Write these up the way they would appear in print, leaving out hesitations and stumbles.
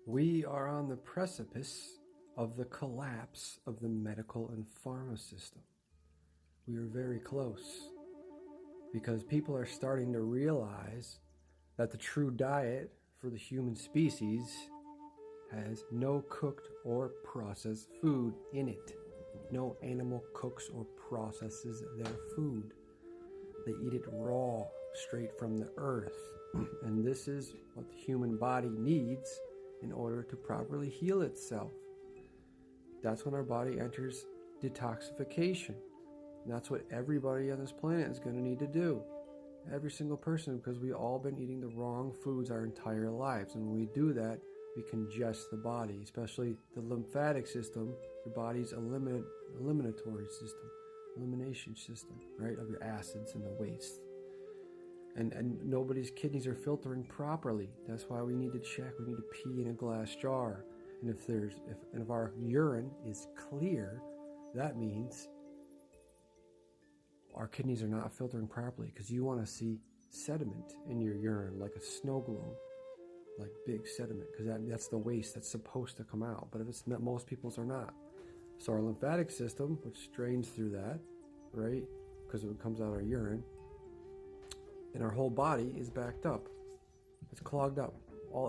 We are on the precipice of the collapse of the medical and pharma system. We are very close because people are starting to realize that the true diet for the human species has no cooked or processed food in it. No animal cooks or processes their food. They eat it raw, straight from the earth. And this is what the human body needs in order to properly heal itself. That's when our body enters detoxification. And that's what everybody on this planet is going to need to do. Every single person, because we've all been eating the wrong foods our entire lives. And when we do that, we congest the body, especially the lymphatic system, your body's elimination system, right, of your acids and the waste. And nobody's kidneys are filtering properly. That's why we need to check. We need to pee in a glass jar. And if our urine is clear, that means our kidneys are not filtering properly, because you want to see sediment in your urine, like a snow globe, like big sediment, because that's the waste that's supposed to come out. But if it's not, most people's are not. So our lymphatic system, which drains through that, right, because it comes out of our urine, and our whole body is backed up. It's clogged up.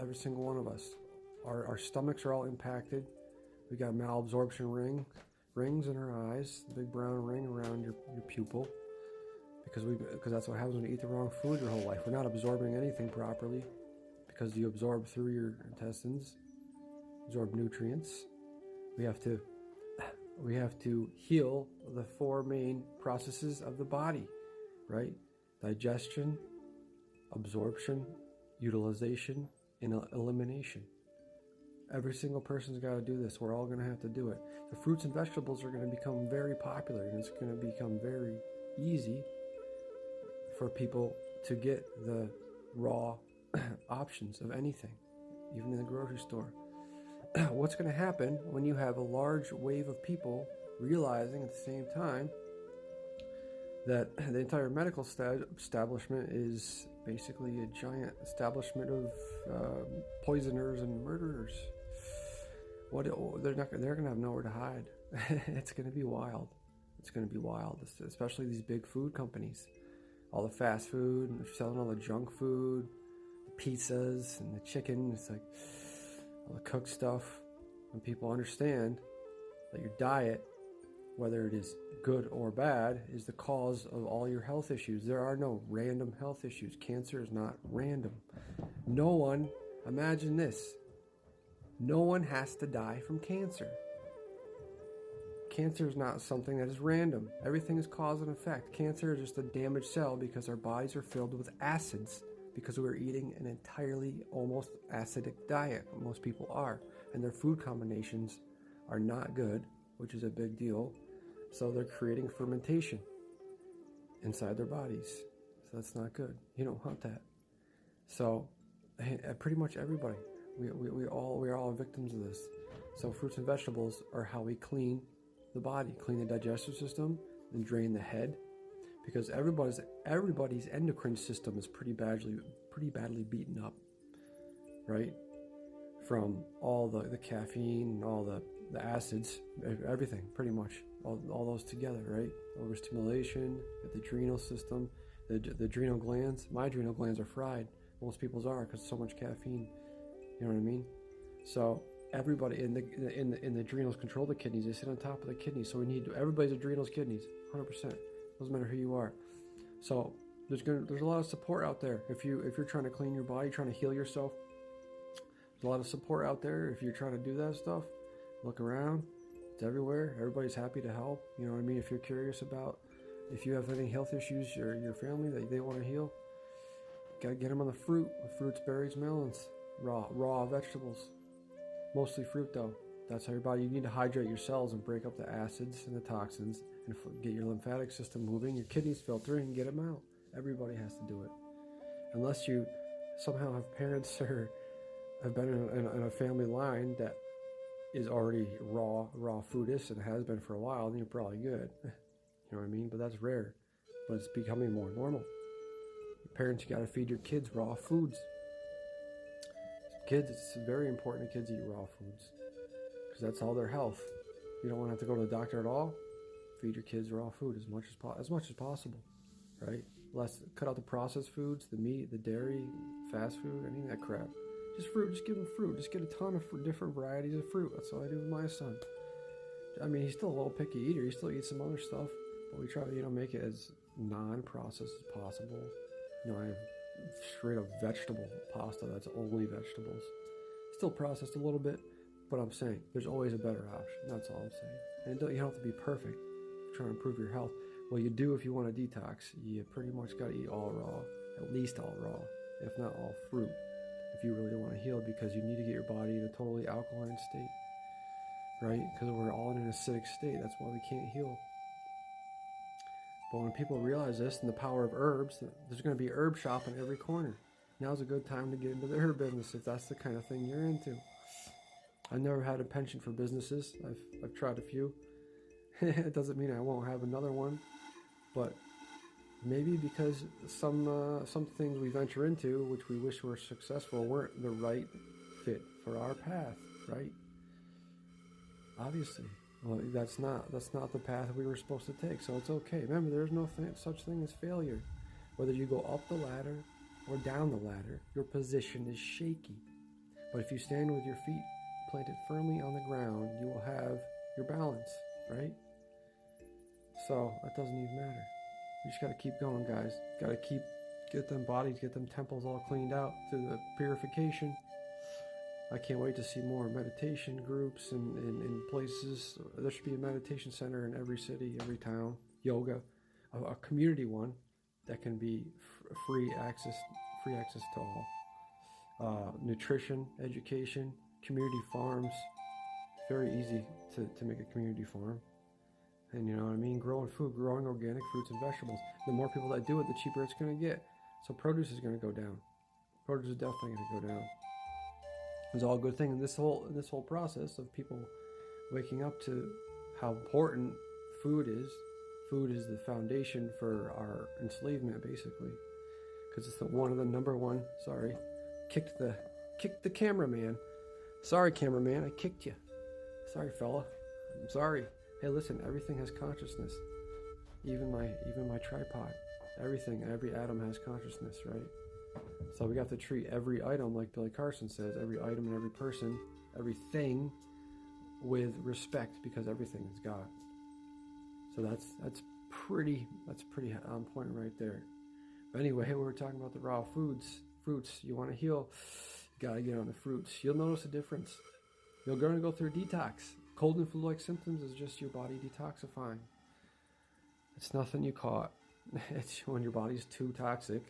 Every single one of us. Our stomachs are all impacted. We got malabsorption rings in our eyes, the big brown ring around your pupil, because that's what happens when you eat the wrong food your whole life. We're not absorbing anything properly, because you absorb through your intestines, absorb nutrients. We have to heal the four main processes of the body, right? Digestion, absorption, utilization, and elimination. Every single person's got to do this. We're all going to have to do it. The fruits and vegetables are going to become very popular, and it's going to become very easy for people to get the raw options of anything, even in the grocery store. What's going to happen when you have a large wave of people realizing at the same time that the entire medical establishment is basically a giant establishment of poisoners and murderers? They're going to have nowhere to hide. It's going to be wild. It's going to be wild, especially these big food companies. All the fast food, and they're selling all the junk food, the pizzas and the chicken. It's like all the cooked stuff. When people understand that your diet, whether it is good or bad, is the cause of all your health issues. There are no random health issues. Cancer is not random. Imagine this. No one has to die from cancer. Cancer is not something that is random. Everything is cause and effect. Cancer is just a damaged cell because our bodies are filled with acids, because we're eating an entirely almost acidic diet. Most people are. And their food combinations are not good, which is a big deal. So they're creating fermentation inside their bodies. So that's not good. You don't want that. So pretty much everybody, we are all victims of this. So fruits and vegetables are how we clean the body, clean the digestive system, and drain the head, because everybody's endocrine system is pretty badly beaten up, right? From all the caffeine and all the acids, everything, pretty much, all those together, right? Overstimulation, the adrenal system, the adrenal glands. My adrenal glands are fried. Most people's are, because so much caffeine. You know what I mean? So everybody in the adrenals control the kidneys. They sit on top of the kidneys. So we need everybody's adrenals, kidneys, 100%. Doesn't matter who you are. So there's a lot of support out there. If you're trying to clean your body, trying to heal yourself, there's a lot of support out there. If you're trying to do that stuff, look around. It's everywhere. Everybody's happy to help. You know what I mean? If you're curious about, if you have any health issues or your family that they want to heal, gotta get them on the fruits, berries, melons, raw vegetables. Mostly fruit though. That's how your body, you need to hydrate your cells and break up the acids and the toxins and get your lymphatic system moving, your kidneys filtering, and get them out. Everybody has to do it. Unless you somehow have parents or have been in a family line that is already raw foodist and has been for a while, then you're probably good. You know what I mean? But that's rare. But it's becoming more normal. Parents, you got to feed your kids raw foods. Kids, it's very important that kids eat raw foods because that's all their health. You don't want to have to go to the doctor at all. Feed your kids raw food as much as possible, right? Cut out the processed foods, the meat, the dairy, fast food, any of that crap. Just fruit. Just give them fruit. Just get a ton of different varieties of fruit. That's all I do with my son. I mean, he's still a little picky eater. He still eats some other stuff, but we try to, make it as non-processed as possible. I have straight up vegetable pasta that's only vegetables. Still processed a little bit, but I'm saying there's always a better option. That's all I'm saying. And you don't have to be perfect. Trying to improve your health. Well, you do if you want to detox. You pretty much got to eat all raw, at least all raw, if not all fruit, if you really want to heal, because you need to get your body in a totally alkaline state, right? Because we're all in an acidic state. That's why we can't heal. But when people realize this and the power of herbs, there's going to be herb shop in every corner. Now's a good time to get into the herb business if that's the kind of thing you're into. I've never had a penchant for businesses. I've tried a few. It doesn't mean I won't have another one, but maybe because some things we venture into, which we wish were successful, weren't the right fit for our path, right? Obviously, well, that's not the path we were supposed to take, so it's okay. Remember, there's no such thing as failure. Whether you go up the ladder or down the ladder, your position is shaky. But if you stand with your feet planted firmly on the ground, you will have your balance, right? So that doesn't even matter. We just got to keep going, guys. Got to get them bodies, get them temples all cleaned out through the purification. I can't wait to see more meditation groups in places. There should be a meditation center in every city, every town. Yoga, a community one that can be free access to all. Nutrition, education, community farms. Very easy to make a community farm. And you know what I mean? Growing organic fruits and vegetables. The more people that do it, the cheaper it's going to get. So produce is going to go down. Produce is definitely going to go down. It's all a good thing. And this whole process of people waking up to how important food is. Food is the foundation for our enslavement, basically, because it's one of the number one. Sorry, kicked the cameraman. Sorry, cameraman, I kicked you. Sorry, fella. I'm sorry. Hey, listen, everything has consciousness. Even my tripod. Every atom has consciousness, right? So we got to treat every item, like Billy Carson says, every item and every person, everything with respect, because everything is God. So that's pretty on point right there. But anyway, we were talking about the raw fruits. You want to heal, you gotta get on the fruits. You'll notice a difference. You're gonna go through a detox. Cold and flu-like symptoms is just your body detoxifying. It's nothing you caught. It's when your body's too toxic,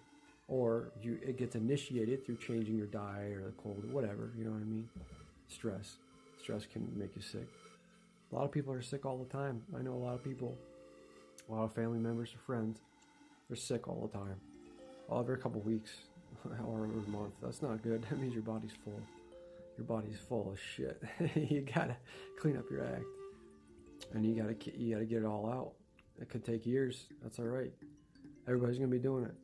or it gets initiated through changing your diet or the cold or whatever. You know what I mean? Stress can make you sick. A lot of people are sick all the time. I know a lot of people, a lot of family members or friends, they're sick all the time. Every couple of weeks or every month. That's not good. That means your body's full. Your body's full of shit. You gotta clean up your act, and you gotta get it all out. It could take years. That's all right. Everybody's gonna be doing it.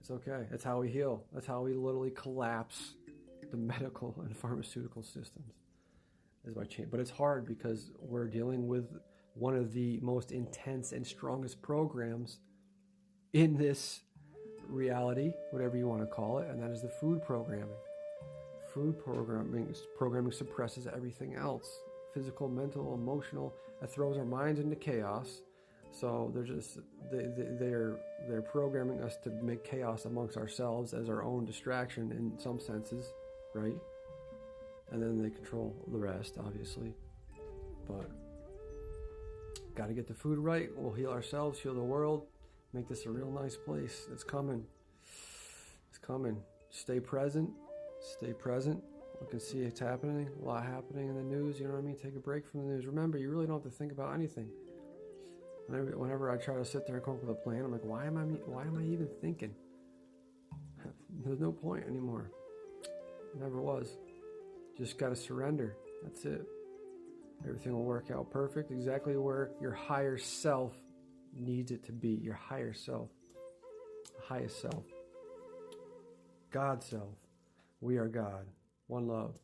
It's okay. That's how we heal. That's how we literally collapse the medical and pharmaceutical systems. Is by change. But it's hard because we're dealing with one of the most intense and strongest programs in this reality, whatever you want to call it, and that is the food programming. Food programming suppresses everything else. Physical, mental, emotional. It throws our minds into chaos. So they're programming us to make chaos amongst ourselves as our own distraction in some senses, right? And then they control the rest, obviously. But got to get the food right. We'll heal ourselves, heal the world, make this a real nice place. It's coming. It's coming. Stay present. Stay present. We can see it's happening. A lot happening in the news. You know what I mean? Take a break from the news. Remember, you really don't have to think about anything. Whenever I try to sit there and come up with a plan, I'm like, why am I even thinking? There's no point anymore. Never was. Just got to surrender. That's it. Everything will work out perfect, exactly where your higher self needs it to be. Your higher self. Highest self. God self. We are God. One love.